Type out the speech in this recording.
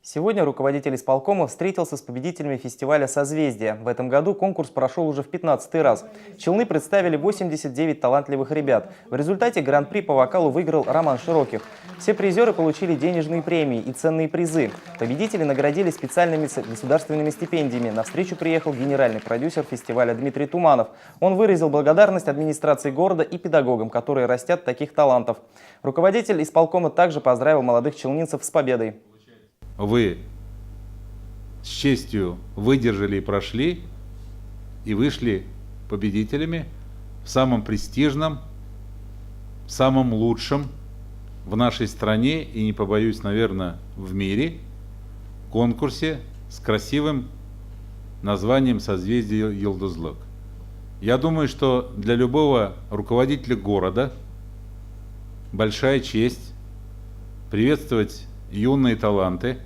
Сегодня руководитель исполкома встретился с победителями фестиваля «Созвездие». В этом году конкурс прошел уже в 15-й раз. Челны представили 89 талантливых ребят. В результате гран-при по вокалу выиграл Роман Широких. Все призеры получили денежные премии и ценные призы. Победители наградили специальными государственными стипендиями. На встречу приехал генеральный продюсер фестиваля Дмитрий Туманов. Он выразил благодарность администрации города и педагогам, которые растят таких талантов. Руководитель исполкома также поздравил молодых челнинцев с победой. Вы с честью выдержали и прошли, и вышли победителями в самом престижном, самом лучшем в нашей стране и, не побоюсь, наверное, в мире конкурсе с красивым названием «Созвездие Йылдызлык». Я думаю, что для любого руководителя города большая честь приветствовать юные таланты,